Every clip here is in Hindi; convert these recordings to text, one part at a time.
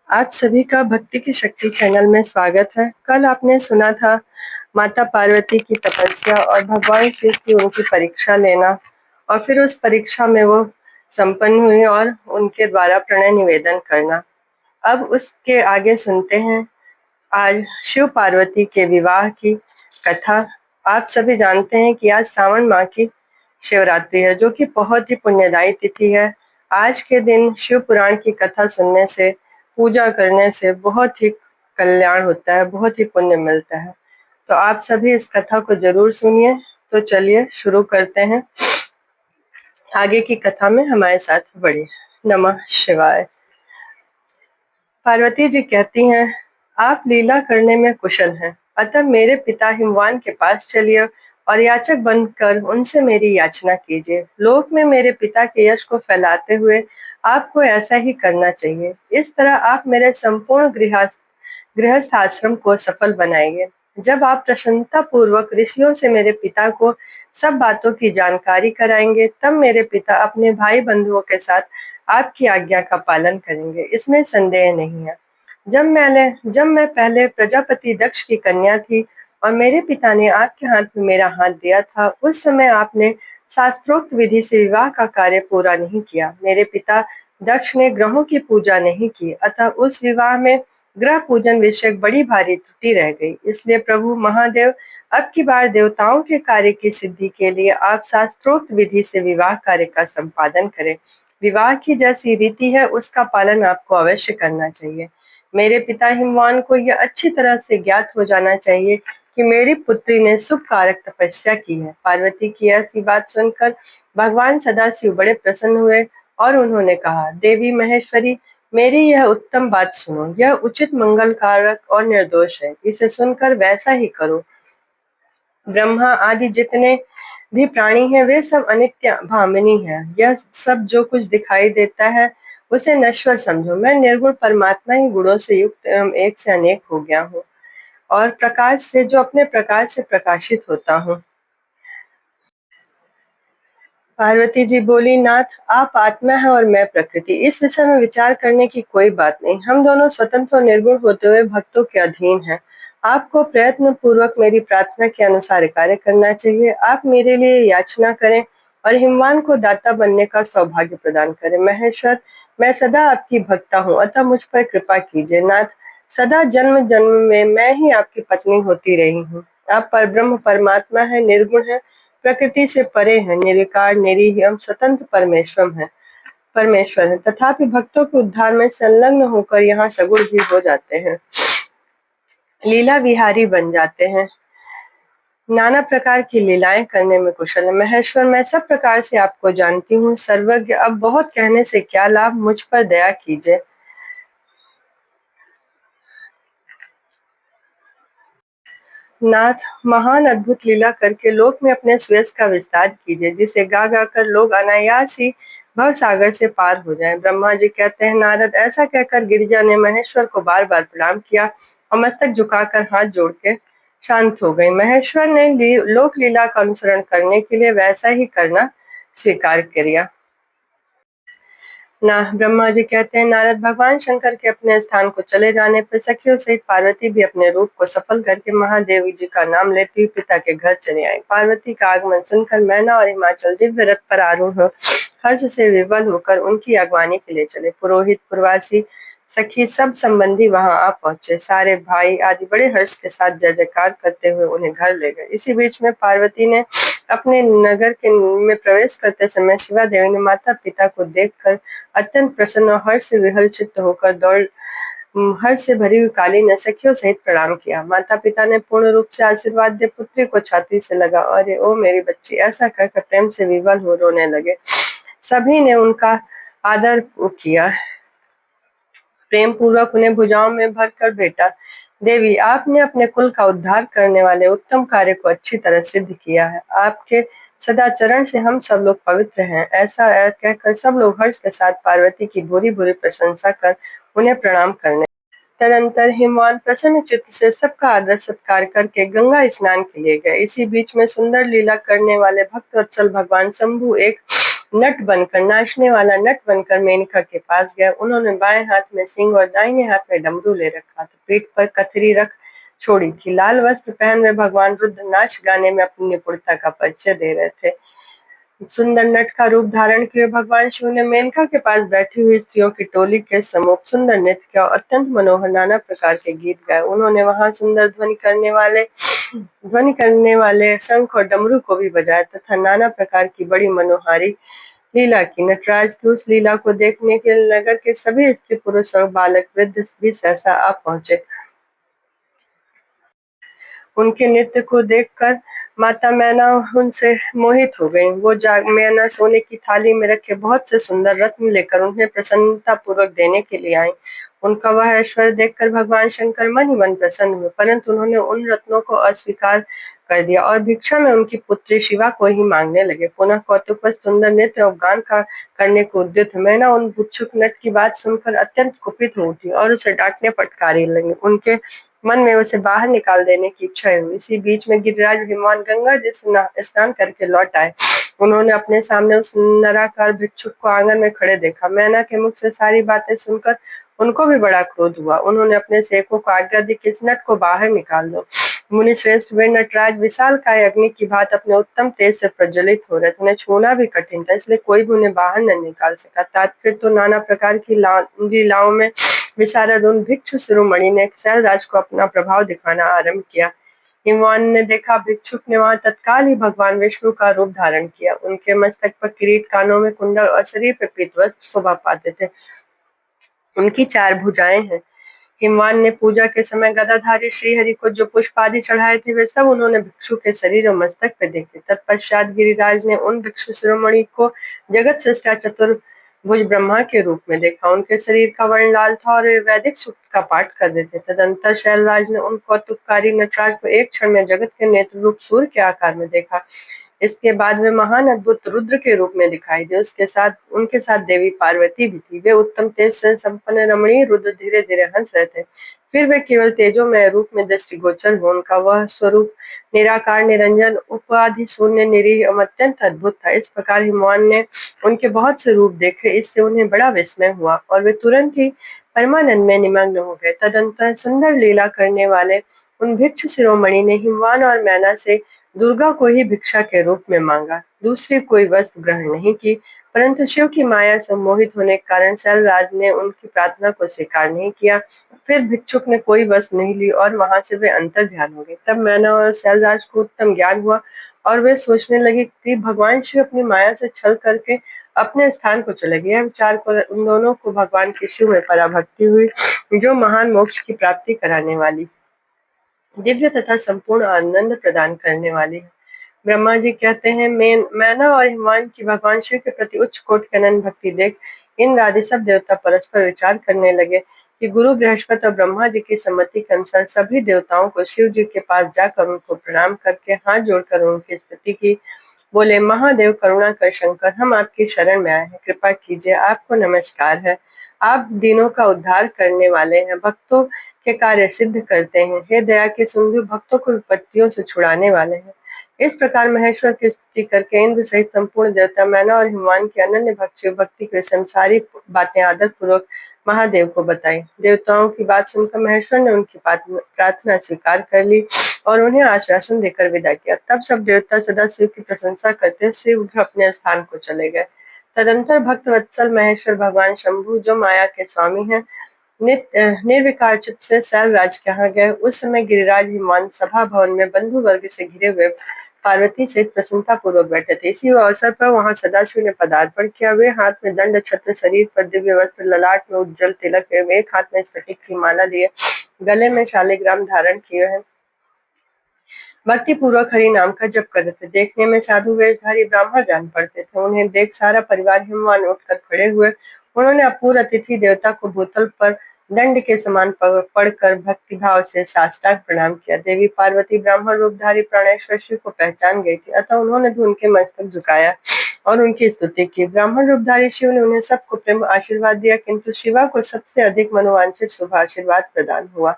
आप सभी का भक्ति की शक्ति चैनल में स्वागत है। कल आपने सुना था माता पार्वती की तपस्या और भगवान शिव की उनकी परीक्षा लेना, और फिर उस परीक्षा में वो संपन्न हुई और उनके द्वारा प्रणय निवेदन करना। अब उसके आगे सुनते हैं आज शिव पार्वती के विवाह की कथा। आप सभी जानते हैं कि आज सावन माह की शिवरात्रि है, जो कि बहुत ही पुण्यदायी तिथि है। आज के दिन शिव पुराण की कथा सुनने से, पूजा करने से बहुत ही कल्याण होता है, बहुत ही पुण्य मिलता है। तो आप सभी इस कथा को जरूर सुनिए। तो चलिए शुरू करते हैं। आगे की कथा में हमारे साथ बढ़िए। नमः शिवाय। पार्वती जी कहती हैं, आप लीला करने में कुशल हैं, अतः मेरे पिता हिमवान के पास चलिए और याचक बनकर उनसे मेरी याचना कीजिए। लोक में मेरे पिता के यश को फैलाते हुए आपको ऐसा ही करना चाहिए। इस तरह आप मेरे संपूर्ण गृहस्थ आश्रम को सफल बनाएंगे। जब आप प्रसन्नता पूर्वक ऋषियों से मेरे पिता को सब बातों की जानकारी कराएंगे, तब मेरे पिता अपने भाई बंधुओं के साथ आपकी आज्ञा का पालन करेंगे, इसमें संदेह नहीं है। जब मैं पहले प्रजापति दक्ष की कन्या थी और मेरे पिता ने आपके हाथ में मेरा हाथ दिया था, उस समय आपने शास्त्रोक्त विधि से विवाह का कार्य पूरा नहीं किया। मेरे पिता दक्ष ने ग्रहों की पूजा नहीं की, अतः उस विवाह में ग्रह पूजन विषयक बड़ी भारी त्रुटि रह गई। इसलिए प्रभु महादेव, अब की बार देवताओं के कार्य की सिद्धि के लिए आप शास्त्रोक्त विधि से विवाह कार्य का संपादन करें। विवाह की जैसी रीति है उसका पालन आपको अवश्य करना चाहिए। मेरे पिता हिमवान को यह अच्छी तरह से ज्ञात हो जाना चाहिए कि मेरी पुत्री ने शुभ कारक तपस्या की है। पार्वती की ऐसी बात सुनकर भगवान सदाशिव बड़े प्रसन्न हुए और उन्होंने कहा, देवी महेश्वरी, मेरी यह उत्तम बात सुनो। यह उचित, मंगल कारक और निर्दोष है। इसे सुनकर वैसा ही करो। ब्रह्मा आदि जितने भी प्राणी हैं, वे सब अनित्य भामिनी है। यह सब जो कुछ दिखाई देता है उसे नश्वर समझो। मैं निर्गुण परमात्मा ही गुणों से युक्त एवं एक से अनेक हो गया हूँ, और प्रकाश से, जो अपने प्रकाश से प्रकाशित होता हूँ। पार्वती जी बोली, नाथ, आप आत्मा है और मैं प्रकृति। इस विषय में विचार करने की कोई बात नहीं। हम दोनों स्वतंत्र और निर्गुण होते हुए भक्तों के अधीन हैं। आपको प्रयत्न पूर्वक मेरी प्रार्थना के अनुसार कार्य करना चाहिए। आप मेरे लिए याचना करें और हिमवान को दाता बनने का सौभाग्य प्रदान करें। महेश्वर, मैं सदा आपकी भक्ता हूँ, अतः मुझ पर कृपा कीजिए। नाथ, सदा जन्म जन्म में मैं ही आपकी पत्नी होती रही हूँ। आप परब्रह्म परमात्मा है, निर्गुण है, प्रकृति से परे है, निर्विकार, निरीह एवं स्वतंत्र परमेश्वर है। तथापि भक्तों के उद्धार में संलग्न होकर यहाँ सगुण भी हो जाते हैं, लीला विहारी बन जाते हैं, नाना प्रकार की लीलाएं करने में कुशल है। महेश्वर, मैं सब प्रकार से आपको जानती हूँ, सर्वज्ञ। अब बहुत कहने से क्या लाभ, मुझ पर दया कीजिए। नाथ, महान अद्भुत लीला करके लोक में अपने सुयश का विस्तार कीजिए, जिसे गा गा कर लोग अनायास ही भव सागर से पार हो जाएं। ब्रह्मा जी कहते हैं, नारद, ऐसा कहकर गिरिजा ने महेश्वर को बार बार प्रणाम किया और मस्तक झुकाकर हाथ जोड़ के शांत हो गई। महेश्वर ने लोक लीला का अनुसरण करने के लिए वैसा ही करना स्वीकार किया। ना ब्रह्मा जी कहते हैं, नारद, भगवान शंकर के अपने स्थान को चले जाने पर सखियों सहित पार्वती भी अपने रूप को सफल करके महादेव जी का नाम लेती हुई पिता के घर चले आई। पार्वती का आगमन सुनकर मैना और हिमाचल दिव्य रथ पर आरूढ़ हर्ष से विवल होकर उनकी अगवानी के लिए चले। पुरोहित, पुरवासी, सखी, सब संबंधी वहां आ पहुंचे। सारे भाई आदि बड़े हर्ष के साथ जय जयकार करते हुए उन्हें घर ले गए। इसी बीच में पार्वती ने अपने नगर के में प्रवेश करते समय शिवा देवी ने माता पिता को देखकर अत्यंत प्रसन्न और हर्ष से विहल चित्त होकर हर्ष से भरी हुई काली ने सखियों सहित प्रणाम किया। माता पिता ने पूर्ण रूप से आशीर्वाद दे पुत्री को छाती से लगा, अरे ओ मेरी बच्ची, ऐसा कहकर प्रेम से विवल हो रोने लगे। सभी ने उनका आदर किया, प्रेम पूर्वक उन्हें भुजाओं में भर कर भेटा। देवी, आपने अपने कुल का उद्धार करने वाले उत्तम कार्य को अच्छी तरह सिद्ध किया है। आपके सदाचरण से हम सब लोग पवित्र हैं। ऐसा कहकर सब लोग हर्ष के साथ पार्वती की भूरी भूरी प्रशंसा कर उन्हें प्रणाम करने। तदंतर हिमवान प्रसन्न चित्त से सबका आदर सत्कार करके गंगा स्नान के लिए गए। इसी बीच में सुंदर लीला करने वाले भक्त वत्सल भगवान शंभु एक नट बनकर, नाचने वाला नट बनकर मेनका के पास गया। उन्होंने बाएं हाथ में सिंह और दाहिने हाथ में डमरू ले रखा था। पीठ पर कथरी रख छोड़ी थी। लाल वस्त्र पहन वे भगवान रुद्र नाच गाने में अपनी निपुणता का परिचय दे रहे थे। सुंदर नट का रूप धारण किए भगवान शिव ने मेनका के पास बैठी हुई स्त्रियों की टोली के सम्मुख सुंदर नृत्य किया और अत्यंत मनोहर नाना प्रकार के गीत गाए। उन्होंने वहां सुंदर ध्वनि करने वाले शंख और डमरू को भी बजाया तथा नाना प्रकार की बड़ी मनोहारी लीला की। नटराज की उस लीला को देखने के लिए नगर के सभी स्त्री पुरुष और बालक वृद्ध भी सहसा आ पहुंचे। उनके नृत्य को देखकर माता मैना उनसे मोहित हो गईं। वो मैना सोने की थाली में रखे बहुत से सुंदर रत्न लेकर उन्हें प्रसन्नता पूर्वक देने के लिए आईं। उनका वह ऐश्वर्य देखकर भगवान शंकर मन ही मन प्रसन्न हुए, परंतु उन्होंने उन रत्नों को अस्वीकार कर दिया और भिक्षा में उनकी पुत्री शिवा को ही मांगने लगे। पुनः कौतुकवश सुंदर नृत्य और गान का करने को उद्यत मैना उन भिक्षुक नट की बात सुनकर अत्यंत कुपित हो उठी और उसे डांटने फटकारने लगी। उनके मन में उसे बाहर निकाल देने की इच्छा हुई। इसी बीच में गिरिराज भगवान गंगा जी स्नान करके लौट आए। उन्होंने अपने सामने उस नराकार भिक्षुक को आंगन में खड़े देखा। मैना के मुख से सारी बातें सुनकर उनको भी बड़ा क्रोध हुआ। उन्होंने अपने सेवकों को आज्ञा दी कि इस नट को बाहर निकाल दो। मुनि श्रेष्ठ वे नटराज विशालकाय अग्नि की भांति अपने उत्तम तेज से प्रज्वलित हो रहे थे। उन्हें छूना भी कठिन था, इसलिए कोई भी उन्हें बाहर न निकाल सका। तात्पर्य तो नाना प्रकार की लीलाओं में विशारद उन भिक्षु शिरोमणि ने शैलराज को अपना प्रभाव दिखाना आरंभ किया। हिमवान ने देखा भिक्षुक ने वहां तत्काल ही भगवान विष्णु का रूप धारण किया। उनके मस्तक पर किरीट, कानों में कुंडल और शरीर पर पीतवस्त्र शोभा पाते थे। उनकी 4 भुजाएं हैं। हिमवान ने पूजा के समय गदाधारी श्रीहरि को जो पुष्प आदि चढ़ाए थे वे सब उन्होंने भिक्षु के शरीर और मस्तक पे देखे। तत्पश्चात गिरिराज ने उन भिक्षु शिरोमणि को जगत सृष्टा चतुर्भुज ब्रह्मा के रूप में देखा। उनके शरीर का वर्ण लाल था और वे वैदिक सूक्त का पाठ कर रहे थे। तदंतर शैलराज ने उन कौतुककारी नटराज को एक क्षण में जगत के नेत्र रूप सूर्य के आकार में देखा। इसके बाद वे महान अद्भुत रुद्र के रूप में दिखाई दिए। उनके साथ देवी पार्वती भी थी। वे उत्तम तेज से संपन्न रमणीय रुद्र धीरे धीरे हंस रहे थे। फिर वे केवल तेजोमय रूप में दृष्टिगोचर हुए। उनका वह स्वरूप निराकार, निरंजन, उपाधि शून्य, निरीह एवं अत्यंत अद्भुत था। इस प्रकार हिमवान ने उनके बहुत से रूप देखे। इससे उन्हें बड़ा विस्मय हुआ और वे तुरंत ही परमानंद में निमग्न हो गए। तदंतर सुंदर लीला करने वाले उन भिक्षु शिरोमणि ने हिमवान और मैना से दुर्गा को ही भिक्षा के रूप में मांगा, दूसरी कोई वस्तु ग्रहण नहीं की। परंतु शिव की माया से मोहित होने के कारण शैलराज ने उनकी प्रार्थना को स्वीकार नहीं किया। फिर भिक्षुक ने कोई वस्तु नहीं ली और वहां से वे अंतर ध्यान हो गए। तब मैना और शैलराज को उत्तम ज्ञान हुआ और वे सोचने लगे कि भगवान शिव अपनी माया से छल करके अपने स्थान को चले गए। यह विचार कर उन दोनों को भगवान की शिव में पराभक्ति हुई, जो महान मोक्ष की प्राप्ति कराने वाली, दिव्य तथा संपूर्ण आनंद प्रदान करने वाली है। ब्रह्मा जी कहते हैं, मैना और हिमवान की भगवान शिव के प्रति उच्च कोटि की अनन्य भक्ति देख इंद्र आदि सब देवता परस्पर विचार करने लगे कि गुरु बृहस्पति और ब्रह्मा जी की सम्मति के अनुसार सभी देवताओं को शिव जी के पास जाकर उनको प्रणाम करके हाथ जोड़कर उनकी स्तुति की। बोले, महादेव करुणा कर शंकर, हम आपकी शरण में आए हैं, कृपा कीजिए, आपको नमस्कार है। आप दीनों का उद्धार करने वाले हैं, भक्तों के कार्य सिद्ध करते हैं। हे दया के सिंधु, भक्तों को विपत्तियों से छुड़ाने वाले हैं। इस प्रकार महेश्वर की स्तुति करके इंद्र सहित संपूर्ण देवता मैना और हिमवान की अनन्य भक्ति के संसारी बातें आदर पूर्वक महादेव को बताई। देवताओं की बात सुनकर महेश्वर ने उनकी प्रार्थना स्वीकार कर ली और उन्हें आश्वासन देकर विदा किया। तब सब देवता सदा शिव की प्रशंसा करते शीघ्र अपने स्थान को चले गए। तदंतर भक्त वत्सल महेश्वर भगवान शंभु, जो माया के स्वामी हैं, निर्विकार चित्त से शैलराज के यहाँ गए। उस समय गिरिराज हिमवान सभा भवन में बंधु वर्ग से घिरे हुए पार्वती सहित प्रसन्नता पूर्वक बैठे थे। इसी अवसर पर वहां सदाशिव ने पदार्पण किया। वे हाथ में दंड छत्र, शरीर पर दिव्य वस्त्र, ललाट में उज्जवल तिलक एवं एक हाथ में स्फटिक की माला लिए, गले में शालिग्राम धारण किए हैं, भक्ति पूर्वक हरि नाम का जप कर रहे थे। देखने में साधु वेशधारी ब्राह्मण जान पड़ते थे। उन्हें देख सारा परिवार हिमवान उठकर खड़े हुए। उन्होंने अपूर्व अतिथि देवता को भूतल पर दंड के समान पड़कर भक्ति भाव से साष्टांग प्रणाम किया। देवी पार्वती ब्राह्मण रूपधारी प्राणेश्वर शिव को पहचान गई थी, अतः उन्होंने भी उनके मस्तक झुकाया और उनकी स्तुति की। ब्राह्मण रूपधारी शिव ने उन्हें सबको प्रेम आशीर्वाद दिया, किंतु शिवा को सबसे अधिक मनोवांछित शुभ आशीर्वाद प्रदान हुआ।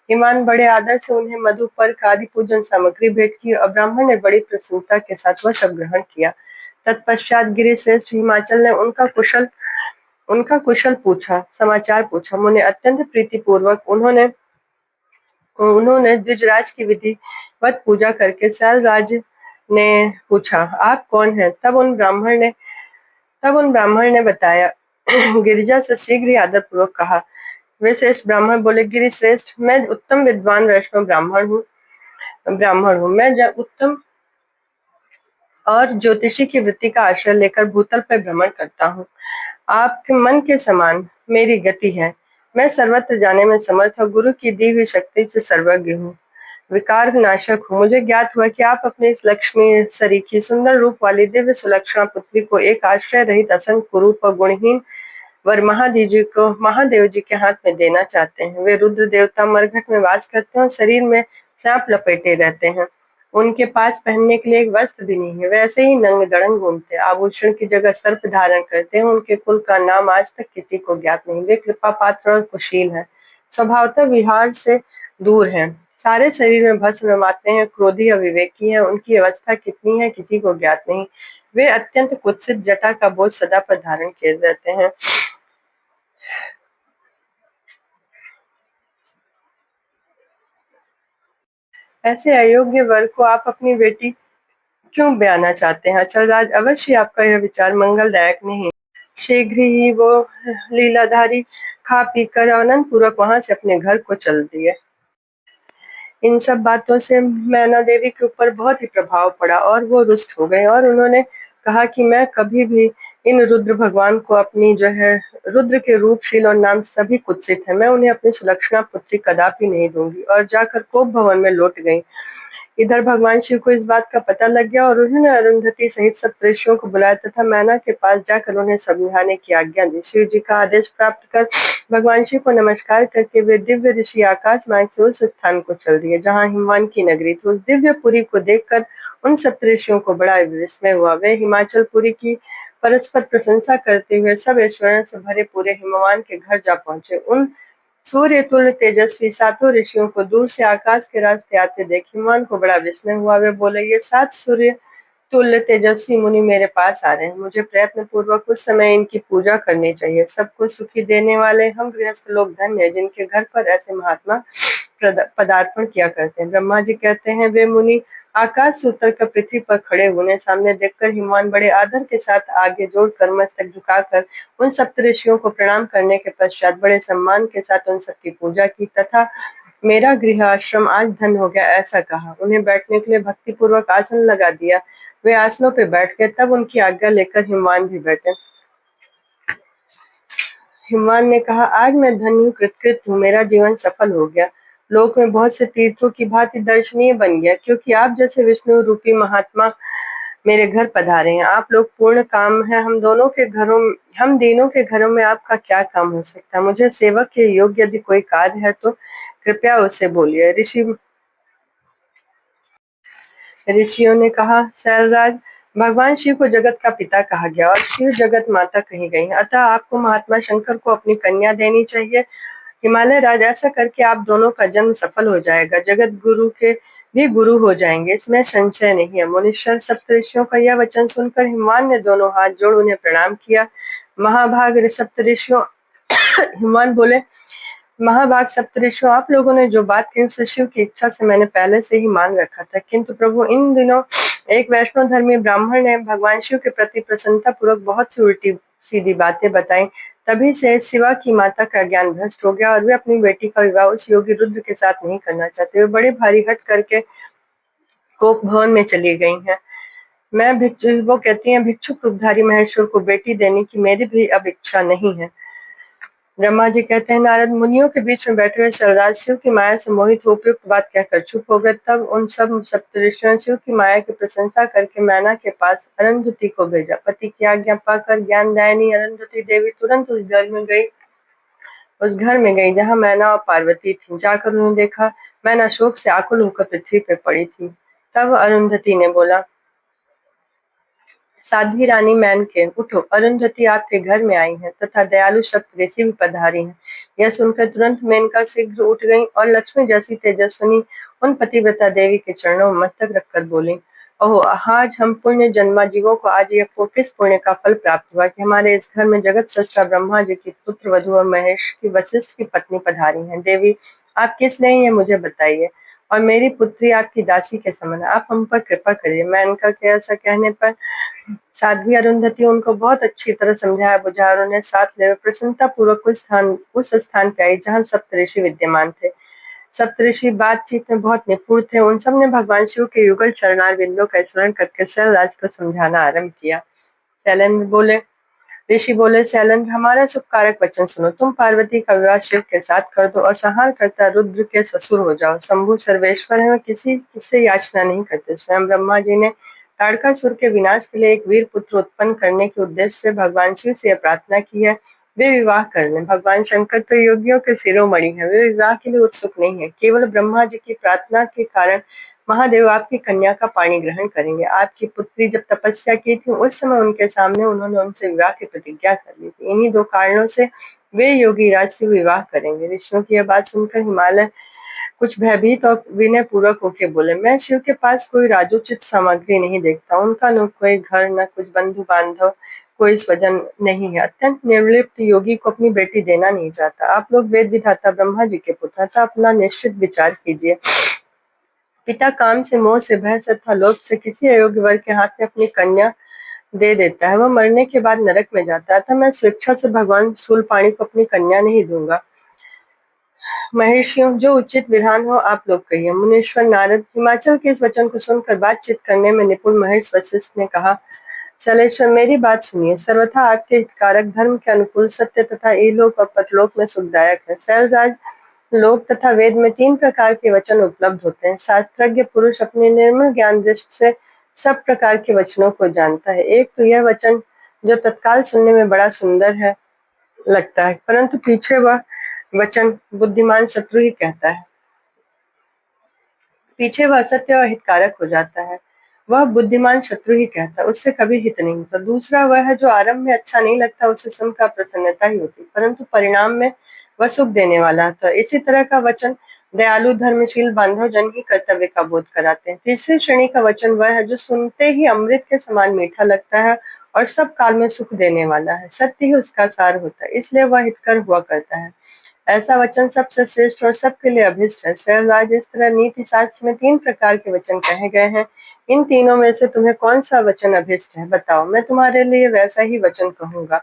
हिमान बड़े आदर से उन्हें मधु, पर्क आदि पूजन सामग्री भेंट की और ब्राह्मण ने बड़ी प्रसन्नता के साथ वह सब ग्रहण किया। तत्पश्चात गिरिश्रेष्ठ हिमाचल ने उनका कुशल पूछा, समाचार पूछा। मुने अत्यंत प्रीतिपूर्वक उन्होंने उन्होंने द्विजराज की विधिवत पूजा करके सैलराज ने पूछा, आप कौन हैं? तब उन ब्राह्मण ने बताया। गिरिजा से शीघ्र ही आदरपूर्वक कहा। वे श्रेष्ठ ब्राह्मण बोले, गिरिश्रेष्ठ, मैं उत्तम विद्वान वैष्णव ब्राह्मण हूँ। मैं उत्तम और ज्योतिषी की वृत्ति का आश्रय लेकर भूतल पर भ्रमण करता हूँ। आपके मन के समान मेरी गति है। मैं सर्वत्र जाने में समर्थ और गुरु की दी हुई शक्ति से सर्वज्ञ हूँ। विकार नाशक हूँ। मुझे ज्ञात हुआ कि आप अपनी इस लक्ष्मी सरीखी सुंदर रूप वाली दिव्य सुलक्षणा पुत्री को एक आश्रय रहित असंग कुरूप और गुणहीन वर महादेव जी के हाथ में देना चाहते हैं। वे रुद्र देवता मरघट में वास करते हैं और शरीर में सांप लपेटे रहते हैं। उनके पास पहनने के लिए एक वस्त्र भी नहीं है। वैसे ही नंग दड़ंग घूमते हैं, आभूषण की जगह सर्प धारण करते हैं। उनके कुल का नाम आज तक किसी को ज्ञात नहीं। वे कृपा पात्र और कुशील हैं, स्वभावतः विहार से दूर हैं, सारे शरीर में भस्म रमाते हैं, क्रोधी अविवेकी हैं। उनकी अवस्था कितनी है किसी को ज्ञात नहीं। वे अत्यंत कुत्सित जटा का बोझ सदा पर धारण किए रहते हैं। ऐसे अयोग्य वर को आप अपनी बेटी क्यों ब्याना चाहते हैं? अचलराज, अवश्य आपका यह विचार मंगलदायक नहीं। शीघ्र ही वो लीलाधारी खा पीकर आनंद पूर्वक वहां से अपने घर को चल दिए। इन सब बातों से मैना देवी के ऊपर बहुत ही प्रभाव पड़ा और वो रुष्ट हो गए और उन्होंने कहा कि मैं कभी भी इन रुद्र भगवान को अपनी जो है रुद्र के रूपशील और नाम सभी कुत्सित है, मैं उन्हें अपनी सुलक्षणा पुत्री कदापि नहीं दूंगी, और जाकर कोप भवन में लौट गई। इधर भगवान शिव को इस बात का पता लग गया और उन्होंने अरुंधति सहित सप्तऋषियों को बुलाया तथा मैना के पास जाकर उन्हें समझाने की आज्ञा दी। शिव जी का आदेश प्राप्त कर भगवान शिव को नमस्कार करके वे दिव्य ऋषि आकाश मार्ग से उस स्थान को चल दिए जहाँ हिमवान की नगरी थी। उस दिव्य पुरी को देखकर उन सप्तऋषियों को बड़ा विस्मय हुआ। वे हिमाचल पुरी की परस्पर प्रशंसा करते हुए सब ऐश्वर्य से भरे पूरे हिमवान के घर जा पहुंचे। उन सूर्य तुल्य तेजस्वी सातों ऋषियों को दूर से आकाश के रास्ते आते देख हिमवान को बड़ा विस्मय हुआ। वे बोले, ये 7 सूर्य तुल्य तेजस्वी मुनि मेरे पास आ रहे हैं। मुझे प्रयत्न पूर्वक उस समय इनकी पूजा करनी चाहिए। सबको सुखी देने वाले हम गृहस्थ लोग धन्य हैं, जिनके घर पर ऐसे महात्मा पदार्पण किया करते हैं। ब्रह्मा जी कहते हैं, वे मुनि आकाश से उतरकर पृथ्वी पर खड़े उन्हें सामने देखकर हिमवान बड़े आदर के साथ आगे जोड़कर मस्तक झुकाकर उन सप्तऋषियों को प्रणाम करने के पश्चात बड़े सम्मान के साथ उन सबकी पूजा की तथा मेरा गृह आश्रम आज धन हो गया ऐसा कहा। उन्हें बैठने के लिए भक्ति पूर्वक आसन लगा दिया। वे आसनों पे बैठ गए। तब उनकी आज्ञा लेकर हिमवान भी बैठे। हिमवान ने कहा, आज मैं धन्य हूँ, कृतकृत हूँ, मेरा जीवन सफल हो गया। लोक में बहुत से तीर्थों की भांति दर्शनीय बन गया, क्योंकि आप जैसे विष्णु रूपी महात्मा मेरे घर पधारे हैं। आप लोग पूर्ण काम है। हम तीनों के घरों में आपका क्या काम हो सकता है? मुझे सेवक के योग्य यदि कोई कार्य है तो कृपया उसे बोलिए। ऋषियों ने कहा, शैलराज, भगवान शिव को जगत का पिता कहा गया और शिव जगत माता कही गई, अतः आपको महात्मा शंकर को अपनी कन्या देनी चाहिए। हिमालय राज, ऐसा करके आप दोनों का जन्म सफल हो जाएगा। जगत गुरु के भी गुरु हो जाएंगे, इसमें संशय नहीं है। मुनीश्वर सप्तऋषियों का यह वचन सुनकर हिमवान ने दोनों हाथ जोड़ उन्हें प्रणाम किया। महाभाग सप्तऋषियों हिमवान बोले, महाभाग सप्तऋषियों, आप लोगों ने जो बात कही उसे शिव की इच्छा से मैंने पहले से ही मान रखा था, किंतु प्रभु, इन दिनों एक वैष्णव धर्मी ब्राह्मण ने भगवान शिव के प्रति प्रसन्नता पूर्वक बहुत सी उल्टी सीधी बातें बताई। तभी से शिवा की माता का ज्ञान भ्रष्ट हो गया और वे अपनी बेटी का विवाह उस योगी रुद्र के साथ नहीं करना चाहते। वे बड़े भारी हट करके कोप भवन में चली गई हैं। वो कहती हैं, भिक्षुक रूपधारी महेश्वर को बेटी देने की मेरी भी अब इच्छा नहीं है। ब्रह्मा जी कहते हैं, नारद, मुनियों के बीच में बैठे हुए शैलराज शिव की माया से मोहित हो उपयुक्त बात कहकर चुप हो गए। तब उन सब सप्तऋषियों ने शिव की माया की प्रशंसा करके मैना के पास अरुंधति को भेजा। पति की आज्ञा पाकर ज्ञानदायिनी अरुंधति देवी तुरंत उस घर में गई जहाँ मैना और पार्वती थी। जाकर उन्होंने देखा, मैना शोक से आकुल होकर पृथ्वी पर पड़ी थी। तब अरुंधति ने बोला, साध्वी रानी मैनके, उठो, अरुंधति आपके घर में आई है तथा दयालु सप्तऋषि भी पधारी हैं। यह सुनकर तुरंत मेनका शीघ्र उठ गई और लक्ष्मी जैसी तेजस्विनी उन पतिव्रता देवी के चरणों में मस्तक रखकर बोली, ओह! आज हम पुण्य जन्माजीवों को आज यह किस पुण्य का फल प्राप्त हुआ कि हमारे इस घर में जगत स्रष्टा ब्रह्मा जी की पुत्र वधू और महेश की वशिष्ठ की पत्नी पधारी हैं। देवी, आप किस लिए ये मुझे बताइए, और मेरी पुत्री आपकी दासी के समान है। आप हम पर कृपा करिए। मेनका के ऐसा कहने पर साध्वी अरुंधति उनको बहुत अच्छी तरह समझाया बुझाया और उन्हें साथ ले प्रसन्नता पूर्वक उस स्थान पे आई जहाँ सप्तऋषि विद्यमान थे। सप्तऋषि बातचीत में बहुत निपुण थे। उन सब ने भगवान शिव के युगल चरणार बिंदों का स्मरण करके शैलराज को समझाना आरंभ किया। शैलेंद्र बोले ऋषि बोले, शैलेंद्र, हमारा शुभ कारक वचन सुनो। तुम पार्वती का विवाह शिव के साथ कर दो और संहार करता रुद्र के ससुर हो जाओ। शंभु सर्वेश्वर है, किसी किससे याचना नहीं करते। स्वयं ब्रह्मा जी ने ताड़कासुर के विनाश के लिए एक वीर पुत्र उत्पन्न करने के उद्देश्य से भगवान शिव से यह प्रार्थना की है, वे विवाह कर लें। भगवान शंकर तो योगियों के शिरोमणि है, वे विवाह के लिए उत्सुक नहीं है। केवल ब्रह्मा जी की प्रार्थना के कारण महादेव आपकी कन्या का पाणी ग्रहण करेंगे। आपकी पुत्री जब तपस्या की थी उस समय उनके सामने उन्होंने उनसे विवाह की प्रतिज्ञा कर ली थी। इन्हीं दो कारणों से वे योगी राज से विवाह करेंगे। ऋषियों की यह बात सुनकर हिमालय कुछ भयभीत और विनय पूर्वक होके बोले, मैं शिव के पास कोई राजोचित सामग्री नहीं देखता। उनका न कोई घर, न कुछ बंधु बांधव, कोई स्वजन नहीं है। अत्यंत निर्लिप्त योगी को अपनी बेटी देना नहीं चाहता। आप लोग वेद विधाता ब्रह्मा जी के पुत्र, अतः अपना निश्चित विचार कीजिए। पिता काम से, मोह से, भय से तथा लोभ से किसी अयोग्य वर के हाथ में अपनी कन्या दे देता है, वह मरने के बाद नरक में जाता है। अतः मैं स्वेच्छा से भगवान शूलपाणी को अपनी कन्या नहीं दूंगा। महर्षियों, जो उचित विधान हो आप लोग कहिए। मुनीश्वर नारद हिमाचल के इस वचन को सुनकर बातचीत करने में निपुण महर्षि वशिष्ठ ने कहा, शैलेश्वर, मेरी बात सुनिए। सर्वथा आपके हितकारक, धर्म के अनुकूल, सत्य तथा इहलोक और परलोक में सुखदायक है। शैलराज, लोक तथा वेद में 3 प्रकार के वचन उपलब्ध होते हैं। शास्त्रज्ञ पुरुष अपने निर्मल ज्ञान दृष्टि से सब प्रकार के वचनों को जानता है। एक तो यह वचन जो तत्काल सुनने में बड़ा सुंदर है लगता है, परंतु पीछे वह वचन बुद्धिमान शत्रु ही कहता है। पीछे वह असत्य और हितकारक हो जाता है। वह बुद्धिमान शत्रु ही कहता है, उससे कभी हित नहीं होता। दूसरा वह है जो आरंभ में अच्छा नहीं लगता, उसे सुनकर प्रसन्नता ही होती, परंतु परिणाम में वह सुख देने वाला होता है। इसी तरह का वचन दयालु धर्मशील बांधव जन ही कर्तव्य का बोध कराते हैं। तीसरी श्रेणी का वचन वह है जो सुनते ही अमृत के समान मीठा लगता है और सब काल में सुख देने वाला है। सत्य ही उसका सार होता है, इसलिए वह हितकर हुआ करता है। ऐसा वचन सबसे श्रेष्ठ और सबके लिए अभिष्ट है। शैलराज, इस तरह नीति शास्त्र में 3 प्रकार के वचन कहे गए हैं। इन तीनों में से तुम्हें कौन सा वचन अभिष्ट है, बताओ, मैं तुम्हारे लिए वैसा ही वचन कहूंगा।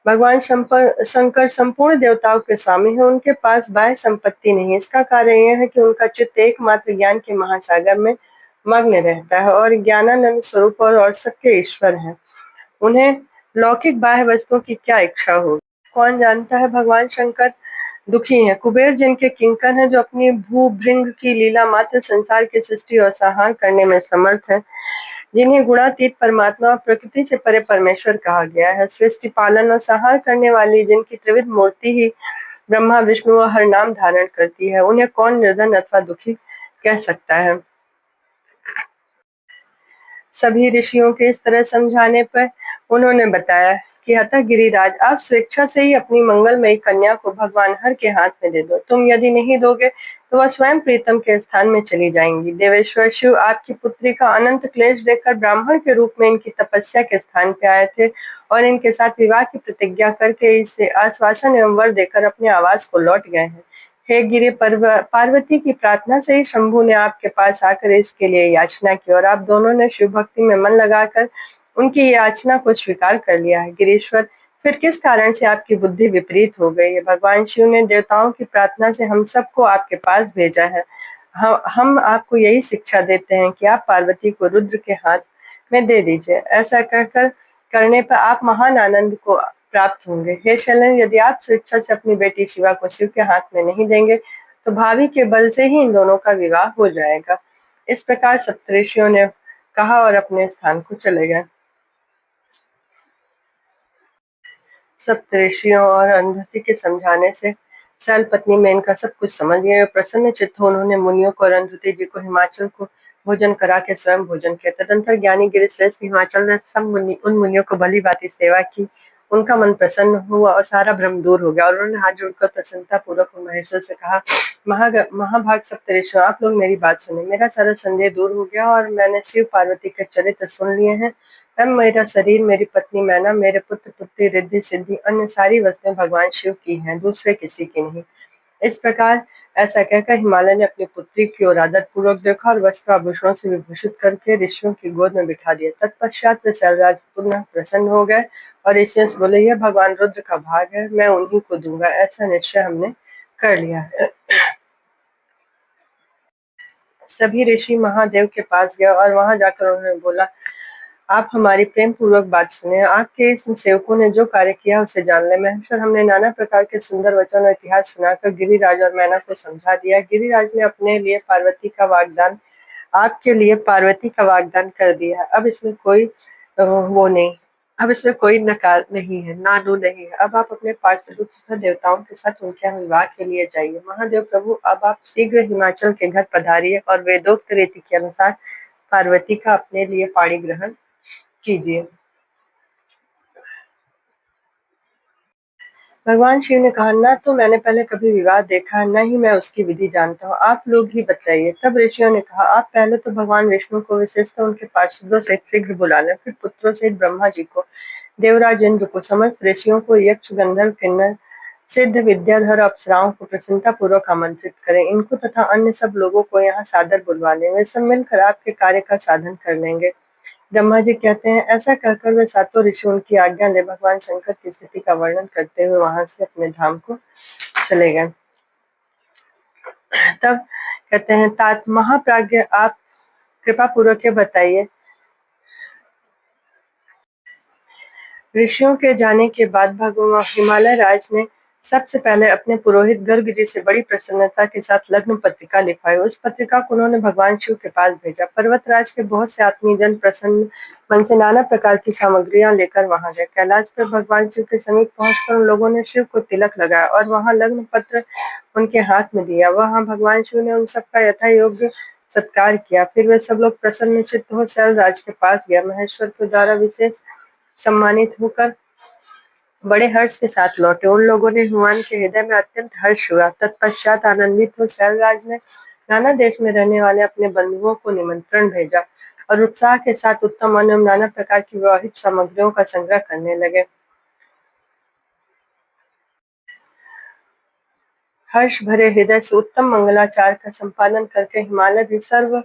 भगवान शंकर संपूर्ण देवताओं के स्वामी है, उनके पास बाह्य संपत्ति नहीं है। इसका कारण यह है कि उनका चित्त एकमात्र ज्ञान के महासागर में मग्न रहता है और ज्ञानानंद स्वरूप और सबके ईश्वर है। उन्हें लौकिक बाह्य वस्तुओं की क्या इच्छा होगी। कौन जानता है, भगवान शंकर दुखी हैं। कुबेर जिनके किंकर हैं, जो अपनी भूभृंग की लीला मात्र संसार की सृष्टि और संहार करने में समर्थ है, जिन्हें गुणातीत परमात्मा और प्रकृति से परे परमेश्वर कहा गया है, सृष्टि पालन और संहार करने वाली जिनकी त्रिविध मूर्ति ही ब्रह्मा विष्णु और हर नाम धारण करती है, उन्हें कौन निर्धन अथवा दुखी कह सकता है। सभी ऋषियों के इस तरह समझाने पर उन्होंने बताया कि अतः गिरिराज, आप स्वेच्छा से ही अपनी मंगलमयी कन्या को भगवान हर के हाथ में दे दो। तुम यदि नहीं दोगे तो वह स्वयं प्रीतम के स्थान में चली जाएंगी। देवेश्वर शिव आपकी पुत्री का अनंत क्लेश देखकर ब्राह्मण के रूप में इनकी तपस्या के स्थान पे आए थे और इनके साथ विवाह की प्रतिज्ञा करके इसे आश्वासन एवं वर देकर अपने आवास को लौट गए हैं। हे गिरि, पार्वती की प्रार्थना से ही शंभु ने आपके पास आकर इसके लिए याचना की और आप दोनों ने शिव भक्ति में मन लगाकर उनकी याचना को स्वीकार कर लिया है। गिरीश्वर, फिर किस कारण से आपकी बुद्धि विपरीत हो गई है? भगवान शिव ने देवताओं की प्रार्थना से हम सबको आपके पास भेजा है। हम आपको यही शिक्षा देते हैं कि आप पार्वती को रुद्र के हाथ में दे दीजिए। ऐसा कहकर करने पर आप महान आनंद को प्राप्त होंगे। हे शैलेंद्र, यदि आप स्वेच्छा से अपनी बेटी शिवा को शिव के हाथ में नहीं देंगे तो भावी के बल से ही इन दोनों का विवाह हो जाएगा। इस प्रकार सप्तऋषियों ने कहा और अपने स्थान को चले गए। सप्तऋषियों और अरुंधति के समझाने से शैल पत्नी मेनका सब कुछ समझ गए। प्रसन्न चित्त हो उन्होंने मुनियों को, अरुंधति जी को हिमाचल को भोजन करा के स्वयं भोजन किया। तदंतर ज्ञानी गिरिश्रेष्ठ हिमाचल ने सब उन मुनियों को भली भांति सेवा की उनका मन प्रसन्न हुआ और सारा भ्रम दूर हो गया और उन्होंने हाथ जोड़कर प्रसन्नता पूर्वक महेश्वर से कहा, महाभाग सप्तऋषियों, आप लोग मेरी बात सुने। मेरा सारा संदेह दूर हो गया और मैंने शिव पार्वती के चरित्र सुन लिए हैं। अब मेरा शरीर, मेरी पत्नी मैना, मेरे पुत्र पुत्री, रिद्धि सिद्धि, अन्य सारी वस्तुएं भगवान शिव की हैं, दूसरे किसी की नहीं। इस प्रकार ऐसा कहकर हिमालय ने अपनी पुत्री की ओर आदर पूर्वक देखा और वस्त्र आभूषणों से विभूषित करके ऋषियों की गोद में बिठा दिया। तत्पश्चात वे शैलराज पुनः प्रसन्न हो गए और ऋषियों से बोले, यह भगवान रुद्र का भाग है, मैं उन्हीं को दूंगा, ऐसा निश्चय हमने कर लिया है। सभी ऋषि महादेव के पास गए और वहां जाकर उन्होंने बोला, आप हमारी प्रेम पूर्वक बात सुने। आपके इस सेवकों ने जो कार्य किया उसे जान ले। महेश्वर, हमने नाना प्रकार के सुंदर वचन और इतिहास सुनाकर गिरिराज और मैना को समझा दिया। गिरिराज ने अपने लिए पार्वती का वाग्दान आपके लिए पार्वती का वाग्दान कर दिया। अब इसमें कोई वो नहीं, अब इसमें कोई नकार नहीं है, नानू नहीं है। अब आप अपने पार्षदों तथा देवताओं के साथ उनके यहाँ विवाह के लिए जाइए। महादेव प्रभु, अब आप शीघ्र हिमाचल के घर पधारिए और वेदोक्त रीति के अनुसार पार्वती का अपने लिए पाणी ग्रहण कीजिए। भगवान शिव ने कहा, न तो मैंने पहले कभी विवाह देखा, न ही मैं उसकी विधि जानता हूँ, आप लोग ही बताइए। तब ऋषियों ने कहा, आप पहले तो भगवान विष्णु को, विशेषतः उनके पार्षदों सहित शीघ्र बुला लें, फिर पुत्रों सहित ब्रह्मा जी को, देवराज इंद्र को, समस्त ऋषियों को, यक्ष गंधर्व किन्नर सिद्ध विद्याधर अप्सराओं को प्रसन्नता पूर्वक आमंत्रित करें। इनको तथा अन्य सब लोगों को यहाँ सादर बुलवा लें, वे सब मिलकर आपके कार्य का साधन कर लेंगे। ब्रह्मा जी कहते हैं, ऐसा कहकर वे सातों ऋषि उनकी आज्ञा ले भगवान शंकर की स्थिति का वर्णन करते हुए वहां से अपने धाम को चले गए। तब कहते हैं, तात महाप्राज्ञ, आप कृपा पूर्वक ये बताइए, ऋषियों के जाने के बाद भगवान हिमालय राज ने सबसे पहले अपने पुरोहित गर्ग जी से बड़ी प्रसन्नता के साथ लग्न पत्रिका लिखवाई। उस पत्रिका को उन्होंने भगवान शिव के पास भेजा। पर्वतराज के बहुत से आत्मीय जन प्रसन्न मन से नाना प्रकार की सामग्रियां लेकर वहां गए। कैलाश पर भगवान शिव के समीप पहुंचकर उन लोगों ने शिव को तिलक लगाया और वहां लग्न पत्र उनके हाथ में दिया। वहां भगवान शिव ने उन सबका यथा योग्य सत्कार किया। फिर वे सब लोग प्रसन्न चित्त हो शैलराज के पास गया। महेश्वर के द्वारा विशेष सम्मानित होकर बड़े हर्ष के साथ लौटे। उन लोगों ने हुमायूं के हृदय में अत्यंत हर्ष हुआ। तत्पश्चात आनंदित हो शैलराज ने नाना देश में रहने वाले अपने बंधुओं को निमंत्रण भेजा और उत्साह के साथ उत्तम अन्न एवं नाना प्रकार की विवाहित सामग्रियों का संग्रह करने लगे। हर्ष भरे हृदय से उत्तम मंगलाचार का संपादन करके हिमालय भी सर्व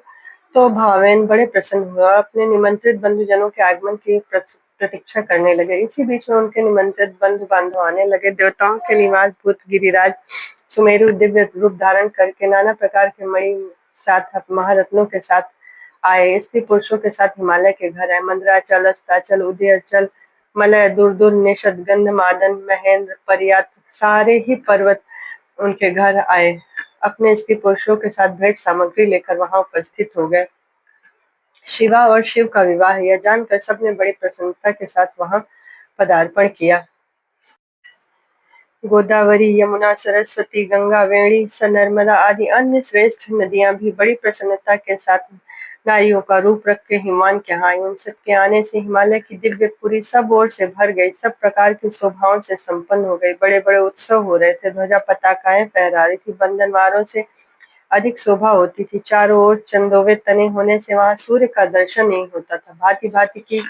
तो भावेन बड़े प्रसन्न हुए और अपने निमंत्रित बंधुजनों के आगमन की प्रतीक्षा करने लगे। इसी बीच में उनके निमंत्रित बंधु बांधव आने लगे। देवताओं के निवास भूत गिरिराज सुमेरु दिव्य रूप धारण करके नाना प्रकार के मणि साथ महारत्नों के साथ आए। स्त्री पुरुषों के साथ हिमालय के घर आए। मंदराचल, अस्ताचल, उदयाचल, मलय, दुर्दुर, निषद, गंधमादन, महेंद्र, पर्यात, सारे ही पर्वत उनके घर आए। अपने स्त्री पुरुषों के साथ भेंट सामग्री लेकर वहां उपस्थित हो गए। शिवा और शिव का विवाह यह जानकर सबने बड़ी प्रसन्नता के साथ वहां पदार्पण किया। गोदावरी, यमुना, सरस्वती, गंगा, वेणी, नर्मदा आदि अन्य श्रेष्ठ नदियां भी बड़ी प्रसन्नता के साथ नारियों का रूप रख के हिमवान के यहाँ आई। उन सबके आने से हिमालय की दिव्यपुरी सब ओर से भर गई, सब प्रकार की शोभाओं से संपन्न हो गई। बड़े बड़े उत्सव हो रहे थे, ध्वजा पताकाएं फहरा रही थी, बंधनवारों से अधिक शोभा होती थी। चारों ओर चंदोवे तने होने से वहां सूर्य का दर्शन नहीं होता था। भांति भांति की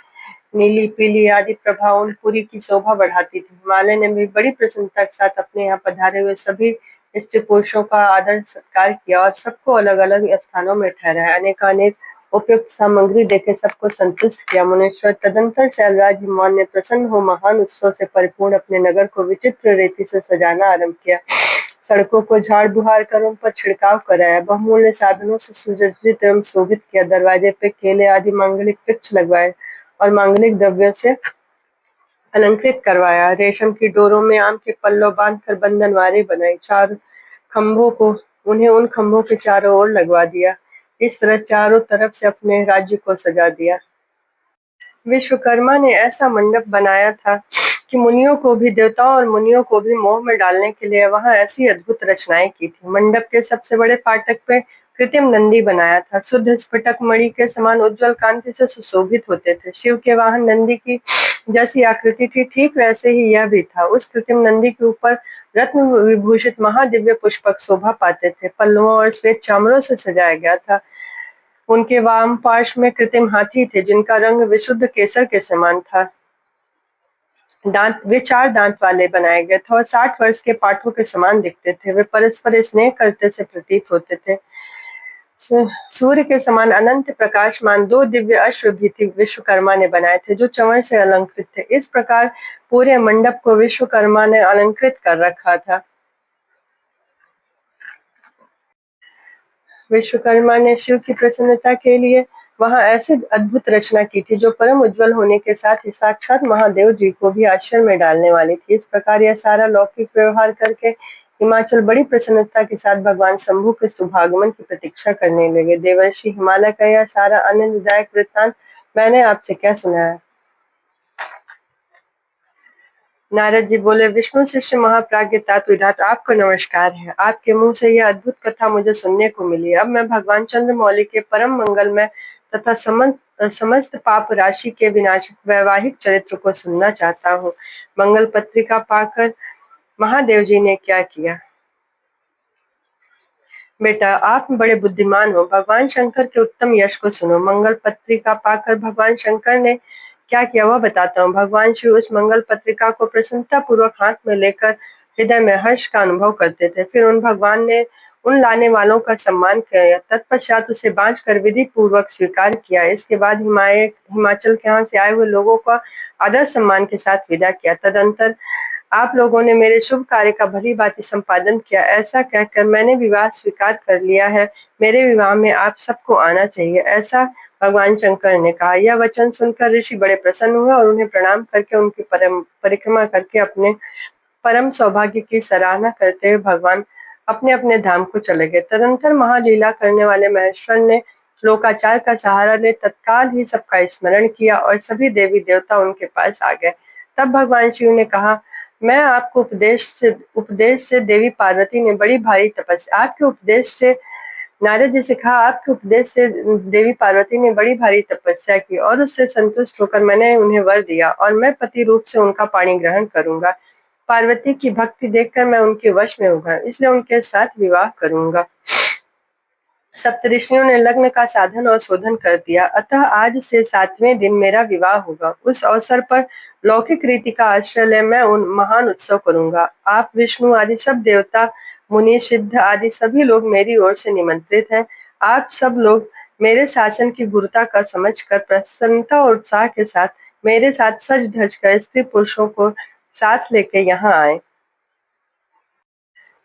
नीली, पीली आदि प्रभाव पुरी की शोभा बढ़ाती थी। हिमालय ने भी बड़ी प्रसन्नता के साथ अपने यहाँ पधारे हुए सभी स्त्री पुरुषों का आदर सत्कार किया और सबको अलग अलग स्थानों में ठहराया। अनेकानेक उपयुक्त सामग्री देके सबको संतुष्ट किया। मुनीश्वर तदंतर शैलराज हिमवान ने प्रसन्न हो महान उत्सव से परिपूर्ण अपने नगर को विचित्र रीति से सजाना आरंभ किया। सड़कों को झाड़ बुहार कर उन पर छिड़काव कराया, बहुमूल्य साधनों से सुसज्जित एवं शोभित किया। दरवाजे पे केले आदि मांगलिक वृक्ष लगवाए और मांगलिक द्रव्यों से अलंकृत करवाया। रेशम की डोरों में आम के पल्लव बांधकर बंधनवारें बनाई। चार खंभों को उन्हें उन खंभों के चारों ओर लगवा दिया। इस तरह चारों तरफ से अपने राज्य को सजा दिया। विश्वकर्मा ने ऐसा मंडप बनाया था कि मुनियों को भी, देवताओं और मुनियों को भी मोह में डालने के लिए वहां ऐसी अद्भुत रचनाएं की थी। मंडप के सबसे बड़े फाटक पे कृत्रिम नंदी बनाया था। शुद्ध स्फटिक मणि के समान उज्ज्वल कांति से सुशोभित होते थे। शिव के वाहन नंदी की जैसी आकृति थी, ठीक वैसे ही यह भी था। उस कृत्रिम नंदी के ऊपर रत्न विभूषित महादिव्य पुष्पक शोभा पाते थे। पल्लवों और श्वेत चामरों से सजाया गया था। उनके वाम पार्श्व में कृत्रिम हाथी थे, जिनका रंग विशुद्ध केसर के समान था। दांत वे 4 दांत वाले बनाए गए थे और 60 वर्ष के पाठों के समान दिखते थे। वे परस्पर स्नेह करते से प्रतीत होते थे। सूर्य के समान अनंत प्रकाशमान 2 दिव्य अश्व भी विश्वकर्मा ने बनाए थे, जो चमड़ से अलंकृत थे। इस प्रकार पूरे मंडप को विश्वकर्मा ने अलंकृत कर रखा था। विश्वकर्मा ने शिव की प्रसन्नता के लिए वहां ऐसी अद्भुत रचना की थी, जो परम उज्जवल होने के साथ ही साक्षात महादेव जी को भी आश्चर्य में डालने वाली थी। इस प्रकार यह सारा लौकिक व्यवहार करके हिमाचल बड़ी प्रसन्नता के साथ भगवान शंभु के शुभागमन की प्रतीक्षा करने लगे। देवर्षि हिमालय का यह सारा आनंददायक वृत्तांत मैंने आपसे क्या सुनाया। नारद जी बोले, विष्णु शिष्य महाप्राज्ञ तात विधात, आपको नमस्कार है। आपके मुंह से यह अद्भुत कथा मुझे सुनने को मिली। अब मैं भगवान चंद्रमौली के परम मंगलमय तथा समस्त पाप राशि के विनाशक वैवाहिक चरित्र को सुनना चाहता हूँ। मंगल पत्रिका पाकर महादेव जी ने क्या किया। बेटा, आप बड़े बुद्धिमान हो। भगवान शंकर के उत्तम यश को सुनो। मंगल पत्रिका पाकर भगवान शंकर ने क्या किया वह बताता हूँ। भगवान शिव उस मंगल पत्रिका को प्रसन्नता पूर्वक हाथ में लेकर हृदय में हर्ष का अनुभव करते थे। फिर उन भगवान ने उन लाने वालों का सम्मान किया। तत्पश्चात उसे बांध कर विधि पूर्वक स्वीकार किया। इसके बाद हिमाचल के यहाँ से आए हुए लोगों का आदर सम्मान के साथ विदा किया। तदंतर आप लोगों ने मेरे शुभ कार्य का भली भांति संपादन किया। ऐसा कहकर मैंने विवाह स्वीकार कर लिया है। मेरे विवाह में आप सबको आना चाहिए, ऐसा भगवान शंकर ने कहा। यह वचन सुनकर ऋषि बड़े प्रसन्न हुए और उन्हें प्रणाम करके उनकी परिक्रमा करके अपने परम सौभाग्य की सराहना करते हुए भगवान अपने अपने धाम को चले गए। तदंतर महालीला करने वाले महेश्वर ने लोकाचार का सहारा ले तत्काल ही सबका स्मरण किया और सभी देवी देवता उनके पास आ गए। तब भगवान शिव ने कहा, मैं आपको उपदेश से देवी पार्वती ने बड़ी भारी तपस्या आपके उपदेश से नारद जी से कहा, आपके उपदेश से देवी पार्वती ने बड़ी भारी तपस्या की और उससे संतुष्ट होकर मैंने उन्हें वर दिया और मैं पति रूप से उनका पाणी ग्रहण करूंगा। पार्वती की भक्ति देखकर मैं उनके वश में होगा, इसलिए उनके साथ विवाह करूंगा। सप्तऋषियों ने लग्न का साधन और शोधन कर दिया, अतः आज से 7वें दिन मेरा विवाह होगा। उस अवसर पर लौकिक रीति का आश्रय ले मैं उन महान उत्सव करूंगा। आप विष्णु आदि सब देवता, मुनि, सिद्ध आदि सभी लोग मेरी ओर से निमंत्रित हैं। आप सब लोग मेरे शासन की गुरुता का समझकर प्रसन्नता और उत्साह के साथ मेरे साथ सज धज कर स्त्री पुरुषों को साथ लेके यहाँ आए।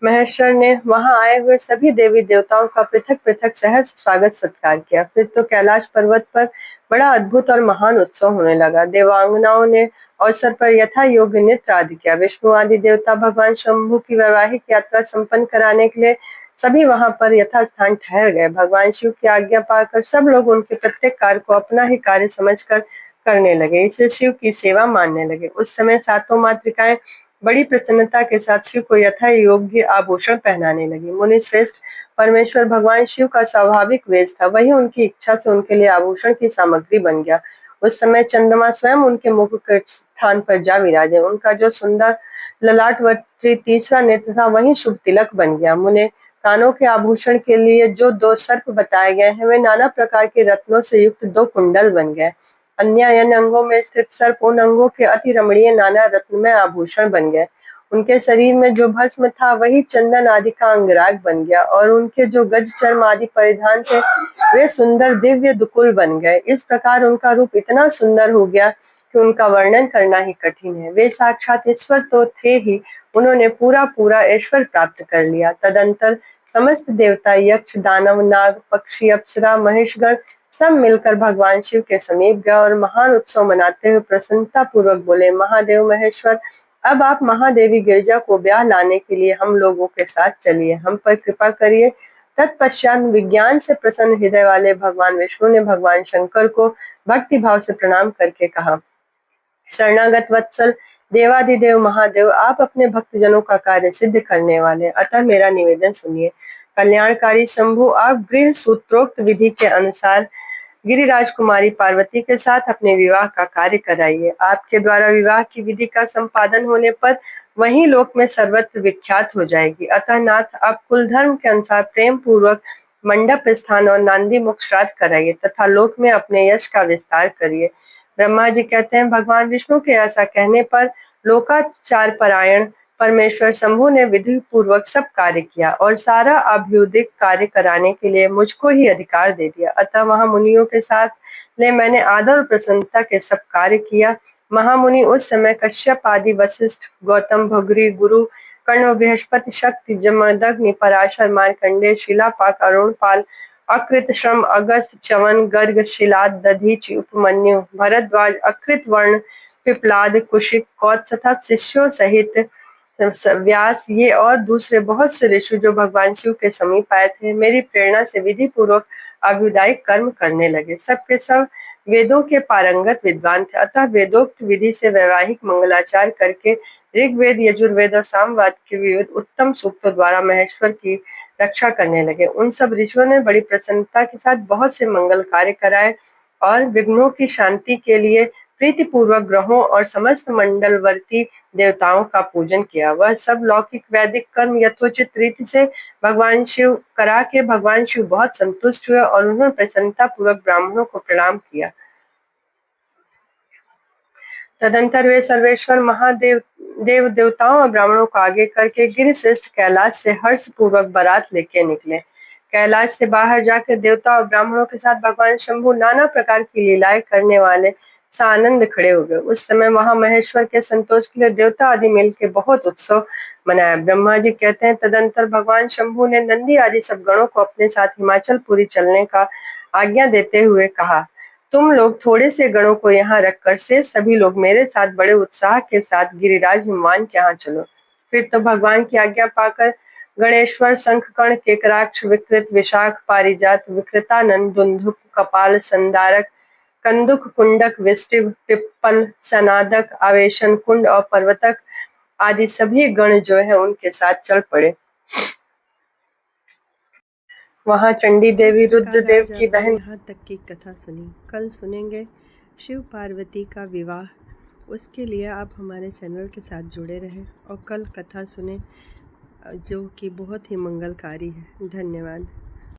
महेश्वर ने वहां आए हुए सभी देवी देवताओं का पृथक पृथक सहर्ष स्वागत सत्कार किया। फिर तो कैलाश पर्वत पर बड़ा अद्भुत और महान उत्सव होने लगा। देवांगनाओं ने अवसर पर यथा योग्य नृत्य आदि किया। विष्णु आदि देवता भगवान शंभु की वैवाहिक यात्रा संपन्न कराने के लिए सभी वहां पर यथास्थान ठहर गए। भगवान शिव की आज्ञा पाकर सब लोग उनके प्रत्येक कार्य को अपना ही कार्य समझकर करने लगे। इसे शिव की सेवा मानने लगे। उस समय सातों मातृकाएं बड़ी प्रसन्नता के साथ शिव को यथा योग्य आभूषण पहनाने लगी। मुनि श्रेष्ठ परमेश्वर भगवान शिव का स्वाभाविक वेश था, वही उनकी इच्छा से उनके लिए आभूषण की सामग्री बन गया। उस समय चंद्रमा स्वयं उनके मुख के स्थान पर जा विराजे। उनका जो सुंदर ललाटवर्ती तीसरा नेत्र था, वही शुभ तिलक बन गया। मुने कानों के आभूषण के लिए जो 2 सर्प बताए गए हैं, वे नाना प्रकार के रत्नों से युक्त 2 कुंडल बन गए। अन्य अंगों में स्थित सर्प उन अंगों के अति रमणीय नाना रत्नमय आभूषण बन गए। उनके शरीर में जो भस्म था, वही चंदन आदि का अंगराग बन गया और उनके जो गज चर्म आदि परिधान थे, वे सुंदर दिव्य दुकुल बन गए। इस प्रकार उनका रूप इतना सुंदर हो गया कि उनका वर्णन करना ही कठिन है। वे साक्षात ईश्वर तो थे ही, उन्होंने पूरा पूरा ईश्वर प्राप्त कर लिया। तदंतर समस्त देवता, यक्ष, दानव, नाग, पक्षी, अप्सरा, महेशगण सब मिलकर भगवान शिव के समीप गए और महान उत्सव मनाते हुए प्रसन्नता पूर्वक बोले, महादेव महेश्वर, अब आप महादेवी गिरिजा को ब्याह लाने के लिए हम लोगों के साथ चलिए, हम पर कृपा करिए। तत्पश्चात विज्ञान से प्रसन्न हृदय वाले भगवान विष्णु ने भगवान शंकर को भक्ति भाव से प्रणाम करके कहा, शरणागत वत्सल देवादिदेव महादेव, आप अपने भक्तजनों का कार्य सिद्ध करने वाले, अतः मेरा निवेदन सुनिए। कल्याणकारी शंभु, आप गृह सूत्रोक्त विधि के अनुसार गिरिराज कुमारी पार्वती के साथ अपने विवाह का कार्य कराइए। आपके द्वारा विवाह की विधि का संपादन होने पर वही लोक में सर्वत्र विख्यात हो जाएगी। अतः नाथ, आप कुल धर्म के अनुसार प्रेम पूर्वक मंडप स्थान और नांदी मुख श्राद्ध कराइए तथा लोक में अपने यश का विस्तार करिए। ब्रह्मा जी कहते हैं, भगवान विष्णु के ऐसा कहने पर लोकाचार परायण परमेश्वर शंभु ने विधि पूर्वक सब कार्य किया और सारा अभ्युदिक कार्य कराने के लिए मुझको ही अधिकार दे दिया। अतः महामुनियों के साथ ले मैंने आदर और प्रसन्नता के सब कार्य किया। महामुनि उस समय कश्यप आदि, वशिष्ठ, गौतम, भृगु, गुरु, कर्ण, बृहस्पति, शक्ति, जमदग्नि, पराशर, मार्कंडेय, शिलापाक, अरुणपाल, अकृत, श्रम, अगस्त्य, च्यवन, गर्ग, शिलाद, दधीचि, उपमन्यु, भरद्वाज, अकृत वर्ण, पिप्लाद, कुशिक, कौत्स तथा शिष्यों सहित व्यास, ये और दूसरे बहुत से ऋषि जो भगवान शिव के समीप आए थे, मेरी प्रेरणा से विधि पूर्वक अभ्युदायिक कर्म करने लगे। सब के सब वेदों के पारंगत विद्वान थे, अतः वेदोक्त विधि से वैवाहिक मंगलाचार करके ऋग्वेद, यजुर्वेद और सामवेद के विविध उत्तम सूक्तों द्वारा महेश्वर की रक्षा करने लगे। उन सब ऋषियों ने बड़ी प्रसन्नता के साथ बहुत से मंगल कार्य कराए और विघ्नों की शांति के लिए प्रीतिपूर्वक ग्रहों और समस्त मंडलवर्ती देवताओं का पूजन किया। वह सब लौकिक वैदिक कर्म यथोचित रीति से भगवान शिव करा के भगवान शिव बहुत संतुष्ट हुए और उन्होंने प्रसन्नता पूर्वक ब्राह्मणों को प्रणाम किया। तदंतर वे सर्वेश्वर महादेव देवताओं और ब्राह्मणों को आगे करके गिरिश्रेष्ठ कैलाश से हर्ष पूर्वक बारात लेके निकले। कैलाश से बाहर जाकर देवता और ब्राह्मणों के साथ भगवान शंभु नाना प्रकार की लीलाएं करने वाले सानंद खड़े हो गए। उस समय वहां महेश्वर के संतोष के लिए देवता आदि मिलकर बहुत उत्सव मनाया। ब्रह्मा जी कहते हैं, तदंतर भगवान शंभु ने नंदी आदि सब गणों को अपने साथ हिमाचलपुरी चलने का आज्ञा देते हुए कहा, तुम लोग थोड़े से गणों को यहाँ रखकर से सभी लोग मेरे साथ बड़े उत्साह के साथ गिरिराज हिमवान के यहाँ चलो। फिर तो भगवान की आज्ञा पाकर गणेश्वर, शंखकर्ण, केकराक्ष, विकृत, विशाख, पारिजात, विकृतानंद, दुंदुभ, कपाल, संदारक, कंदुक, कुंडक, विष्टिभ, पिप्पल, सनादक, आवेशन, कुंड और पर्वतक आदि सभी गण जो है उनके साथ चल पड़े। वहां चंडी देवी, इस रुद्र प्रकार देव आज की आपने बहन यहाँ तक की कथा सुनी। कल सुनेंगे शिव पार्वती का विवाह। उसके लिए आप हमारे चैनल के साथ जुड़े रहें और कल कथा सुने जो कि बहुत ही मंगलकारी है। धन्यवाद।